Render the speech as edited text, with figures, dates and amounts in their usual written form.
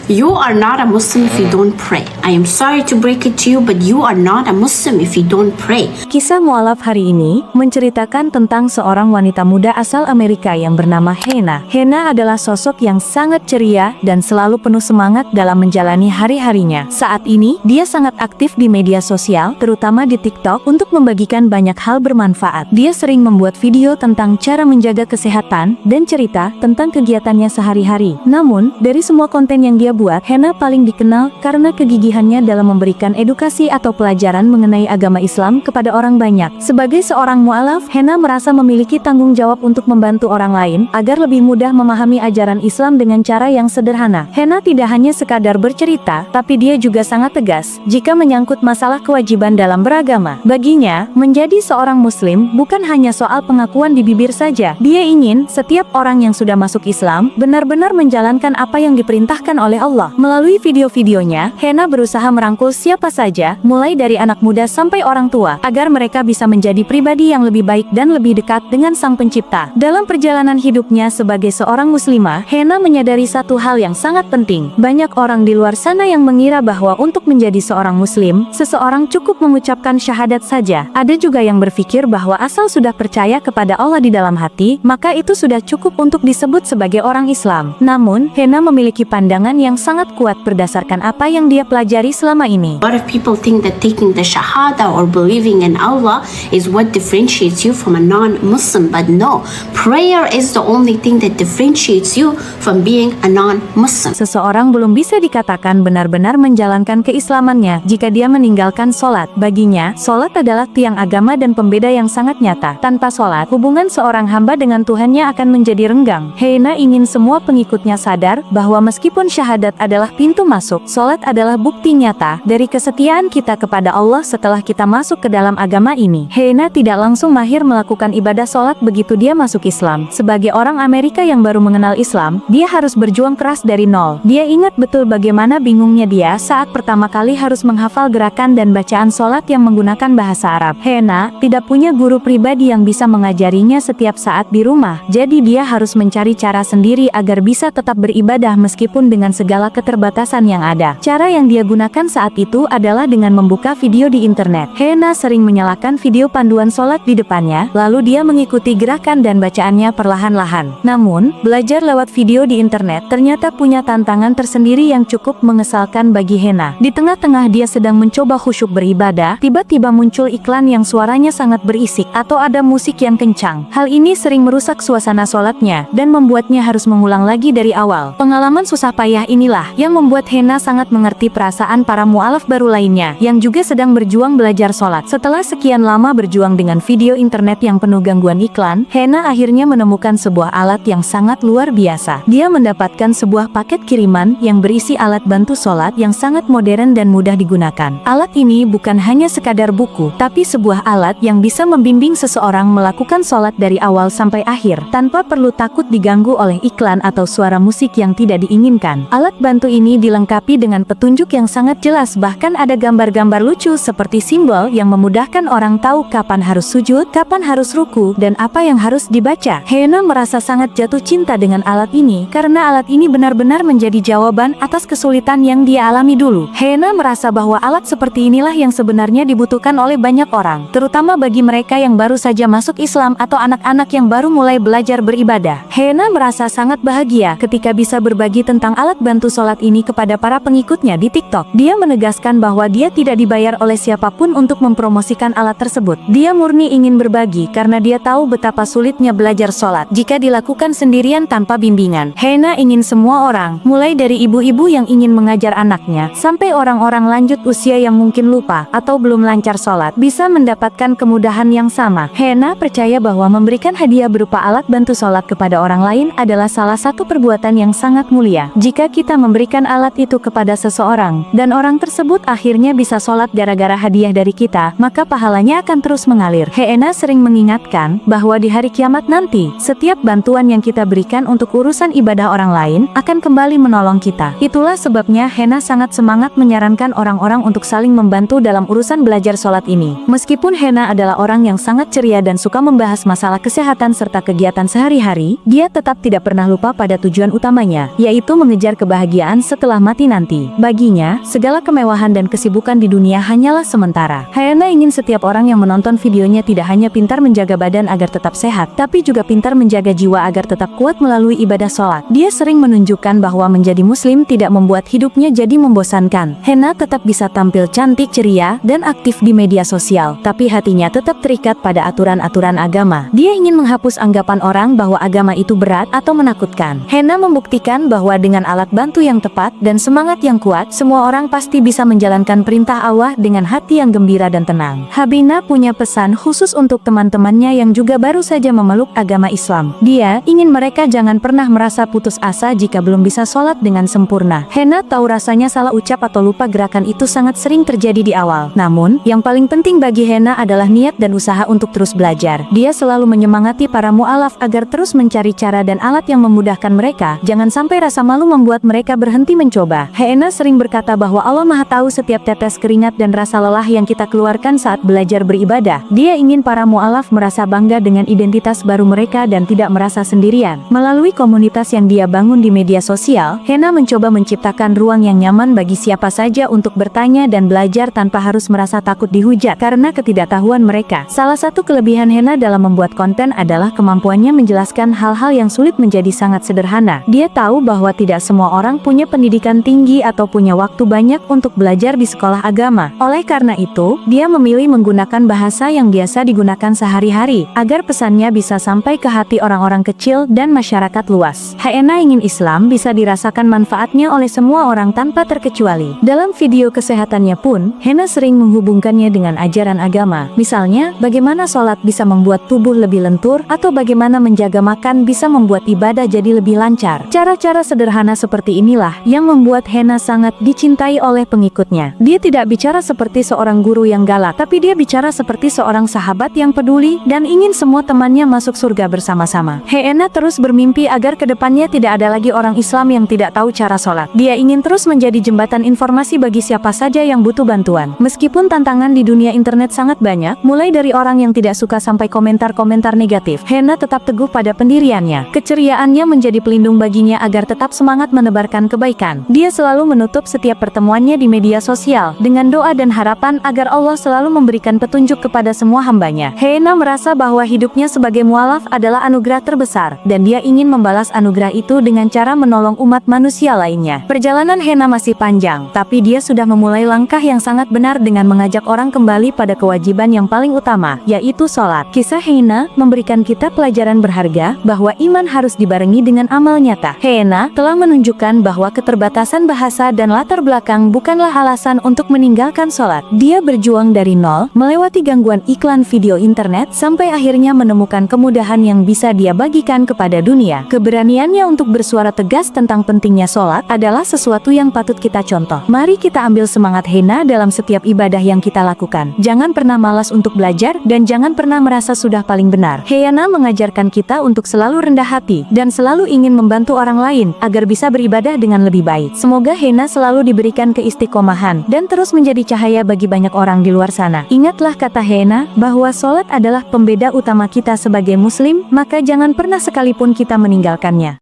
You are not a Muslim if you don't pray. I am sorry to break it to you, but you are not a Muslim if you don't pray. Kisah mualaf hari ini menceritakan tentang seorang wanita muda asal Amerika yang bernama Hena. Hena adalah sosok yang sangat ceria dan selalu penuh semangat dalam menjalani hari-harinya. Saat ini, dia sangat aktif di media sosial, terutama di TikTok, untuk membagikan banyak hal bermanfaat. Dia sering membuat video tentang cara menjaga kesehatan dan cerita tentang kegiatannya sehari-hari. Namun, dari semua konten yang dia buat, Hena paling dikenal karena kegigihannya dalam memberikan edukasi atau pelajaran mengenai agama Islam kepada orang banyak. Sebagai seorang mualaf, Hena merasa memiliki tanggung jawab untuk membantu orang lain agar lebih mudah memahami ajaran Islam dengan cara yang sederhana. Hena tidak hanya sekadar bercerita, tapi dia juga sangat tegas jika menyangkut masalah kewajiban dalam beragama. Baginya, menjadi seorang Muslim bukan hanya soal pengakuan di bibir saja. Dia ingin setiap orang yang sudah masuk Islam benar-benar menjalankan apa yang diperintahkan oleh Allah. Melalui video-videonya, Hena berusaha merangkul siapa saja, mulai dari anak muda sampai orang tua, agar mereka bisa menjadi pribadi yang lebih baik dan lebih dekat dengan Sang Pencipta. Dalam perjalanan hidupnya sebagai seorang muslimah, Hena menyadari satu hal yang sangat penting. Banyak orang di luar sana yang mengira bahwa untuk menjadi seorang muslim, seseorang cukup mengucapkan syahadat saja. Ada juga yang berpikir bahwa asal sudah percaya kepada Allah di dalam hati, maka itu sudah cukup untuk disebut sebagai orang Islam. Namun, Hena memiliki pandangan yang sangat kuat berdasarkan apa yang dia pelajari selama ini. A lot of people think that taking the shahada or believing in Allah is what differentiates you from a non-Muslim, but no, prayer is the only thing that differentiates you from being a non-Muslim. Seseorang belum bisa dikatakan benar-benar menjalankan keislamannya jika dia meninggalkan sholat. Baginya, sholat adalah tiang agama dan pembeda yang sangat nyata. Tanpa sholat, hubungan seorang hamba dengan Tuhannya akan menjadi renggang. Hena ingin semua pengikutnya sadar bahwa meskipun syahadat adalah pintu masuk, sholat adalah bukti nyata dari kesetiaan kita kepada Allah setelah kita masuk ke dalam agama ini. Hena tidak langsung mahir melakukan ibadah sholat begitu dia masuk Islam. Sebagai orang Amerika yang baru mengenal Islam, dia harus berjuang keras dari nol. Dia ingat betul bagaimana bingungnya dia saat pertama kali harus menghafal gerakan dan bacaan sholat yang menggunakan bahasa Arab. Hena tidak punya guru pribadi yang bisa mengajarinya setiap saat di rumah, jadi dia harus mencari cara sendiri agar bisa tetap beribadah meskipun dengan segala keterbatasan yang ada. Cara yang dia gunakan saat itu adalah dengan membuka video di internet. Hena sering menyalakan video panduan sholat di depannya, lalu dia mengikuti gerakan dan bacaannya perlahan-lahan. Namun, belajar lewat video di internet ternyata punya tantangan tersendiri yang cukup mengesalkan bagi Hena. Di tengah-tengah dia sedang mencoba khusyuk beribadah, tiba-tiba muncul iklan yang suaranya sangat berisik atau ada musik yang kencang. Hal ini sering merusak suasana sholatnya dan membuatnya harus mengulang lagi dari awal. Pengalaman susah payah inilah yang membuat Hena sangat mengerti perasaan para mualaf baru lainnya yang juga sedang berjuang belajar sholat. Setelah sekian lama berjuang dengan video internet yang penuh gangguan iklan, Hena akhirnya menemukan sebuah alat yang sangat luar biasa. Dia mendapatkan sebuah paket kiriman yang berisi alat bantu sholat yang sangat modern dan mudah digunakan. Alat ini bukan hanya sekadar buku, tapi sebuah alat yang bisa membimbing seseorang melakukan sholat dari awal sampai akhir, tanpa perlu takut diganggu oleh iklan atau suara musik yang tidak diinginkan. Alat bantu ini dilengkapi dengan petunjuk yang sangat jelas, bahkan ada gambar-gambar lucu seperti simbol yang memudahkan orang tahu kapan harus sujud, kapan harus ruku, dan apa yang harus dibaca. Hena merasa sangat jatuh cinta dengan alat ini, karena alat ini benar-benar menjadi jawaban atas kesulitan yang dia alami dulu. Hena merasa bahwa alat seperti inilah yang sebenarnya dibutuhkan oleh banyak orang, terutama bagi mereka yang baru saja masuk Islam atau anak-anak yang baru mulai belajar beribadah. Hena merasa sangat bahagia ketika bisa berbagi tentang alat bantu sholat ini kepada para pengikutnya di TikTok. Dia menegaskan bahwa dia tidak dibayar oleh siapapun untuk mempromosikan alat tersebut. Dia murni ingin berbagi karena dia tahu betapa sulitnya belajar sholat jika dilakukan sendirian tanpa bimbingan. Hena ingin semua orang, mulai dari ibu-ibu yang ingin mengajar anaknya, sampai orang-orang lanjut usia yang mungkin lupa atau belum lancar sholat, bisa mendapatkan kemudahan yang sama. Hena percaya bahwa memberikan hadiah berupa alat bantu sholat kepada orang lain adalah salah satu perbuatan yang sangat mulia. Jika kita memberikan alat itu kepada seseorang, dan orang tersebut akhirnya bisa sholat gara-gara hadiah dari kita, maka pahalanya akan terus mengalir. Hena sering mengingatkan bahwa di hari kiamat nanti, setiap bantuan yang kita berikan untuk urusan ibadah orang lain akan kembali menolong kita. Itulah sebabnya Hena sangat semangat menyarankan orang-orang untuk saling membantu dalam urusan belajar sholat ini. Meskipun Hena adalah orang yang sangat ceria dan suka membahas masalah kesehatan serta kegiatan sehari-hari, dia tetap tidak pernah lupa pada tujuan utamanya, yaitu mengejar kebahagiaan kebahagiaan setelah mati nanti. Baginya, segala kemewahan dan kesibukan di dunia hanyalah sementara. Hena ingin setiap orang yang menonton videonya tidak hanya pintar menjaga badan agar tetap sehat, tapi juga pintar menjaga jiwa agar tetap kuat melalui ibadah sholat. Dia sering menunjukkan bahwa menjadi muslim tidak membuat hidupnya jadi membosankan. Hena tetap bisa tampil cantik, ceria, dan aktif di media sosial, tapi hatinya tetap terikat pada aturan-aturan agama. Dia ingin menghapus anggapan orang bahwa agama itu berat atau menakutkan. Hena membuktikan bahwa dengan alat bantu yang tepat dan semangat yang kuat, semua orang pasti bisa menjalankan perintah Allah dengan hati yang gembira dan tenang. Habina punya pesan khusus untuk teman-temannya yang juga baru saja memeluk agama Islam. Dia ingin mereka jangan pernah merasa putus asa jika belum bisa sholat dengan sempurna. Hena tahu rasanya salah ucap atau lupa gerakan itu sangat sering terjadi di awal. Namun, yang paling penting bagi Hena adalah niat dan usaha untuk terus belajar. Dia selalu menyemangati para mu'alaf agar terus mencari cara dan alat yang memudahkan mereka. Jangan sampai rasa malu membuat mereka berhenti mencoba. Hena sering berkata bahwa Allah Maha tahu setiap tetes keringat dan rasa lelah yang kita keluarkan saat belajar beribadah. Dia ingin para mu'alaf merasa bangga dengan identitas baru mereka dan tidak merasa sendirian. Melalui komunitas yang dia bangun di media sosial, Hena mencoba menciptakan ruang yang nyaman bagi siapa saja untuk bertanya dan belajar tanpa harus merasa takut dihujat karena ketidaktahuan mereka. Salah satu kelebihan Hena dalam membuat konten adalah kemampuannya menjelaskan hal-hal yang sulit menjadi sangat sederhana. Dia tahu bahwa tidak semua orang punya pendidikan tinggi atau punya waktu banyak untuk belajar di sekolah agama. Oleh karena itu, dia memilih menggunakan bahasa yang biasa digunakan sehari-hari, agar pesannya bisa sampai ke hati orang-orang kecil dan masyarakat luas. Hena ingin Islam bisa dirasakan manfaatnya oleh semua orang tanpa terkecuali. Dalam video kesehatannya pun, Hena sering menghubungkannya dengan ajaran agama. Misalnya, bagaimana sholat bisa membuat tubuh lebih lentur, atau bagaimana menjaga makan bisa membuat ibadah jadi lebih lancar. Cara-cara sederhana seperti inilah yang membuat Hena sangat dicintai oleh pengikutnya. Dia tidak bicara seperti seorang guru yang galak, tapi dia bicara seperti seorang sahabat yang peduli dan ingin semua temannya masuk surga bersama-sama. Hena terus bermimpi agar kedepannya tidak ada lagi orang Islam yang tidak tahu cara sholat. Dia ingin terus menjadi jembatan informasi bagi siapa saja yang butuh bantuan. Meskipun tantangan di dunia internet sangat banyak, mulai dari orang yang tidak suka sampai komentar-komentar negatif, Hena tetap teguh pada pendiriannya. Keceriaannya menjadi pelindung baginya agar tetap semangat menebarkan kebaikan. Dia selalu menutup setiap pertemuannya di media sosial dengan doa dan harapan agar Allah selalu memberikan petunjuk kepada semua hambanya. Hena merasa bahwa hidupnya sebagai mualaf adalah anugerah terbesar, dan dia ingin membalas anugerah itu dengan cara menolong umat manusia lainnya. Perjalanan Hena masih panjang, tapi dia sudah memulai langkah yang sangat benar dengan mengajak orang kembali pada kewajiban yang paling utama, yaitu sholat. Kisah Hena memberikan kita pelajaran berharga bahwa iman harus dibarengi dengan amal nyata. Hena telah menunjukkan bahwa keterbatasan bahasa dan latar belakang bukanlah alasan untuk meninggalkan sholat. Dia berjuang dari nol, melewati gangguan iklan video internet, sampai akhirnya menemukan kemudahan yang bisa dia bagikan kepada dunia. Keberaniannya untuk bersuara tegas tentang pentingnya sholat adalah sesuatu yang patut kita contoh. Mari kita ambil semangat Hena dalam setiap ibadah yang kita lakukan. Jangan pernah malas untuk belajar, dan jangan pernah merasa sudah paling benar. Hena mengajarkan kita untuk selalu rendah hati, dan selalu ingin membantu orang lain, agar bisa beribadah dengan lebih baik. Semoga Hena selalu diberikan keistiqomahan, dan terus menjadi cahaya bagi banyak orang di luar sana. Ingatlah kata Hena, bahwa sholat adalah pembeda utama kita sebagai muslim, maka jangan pernah sekalipun kita meninggalkannya.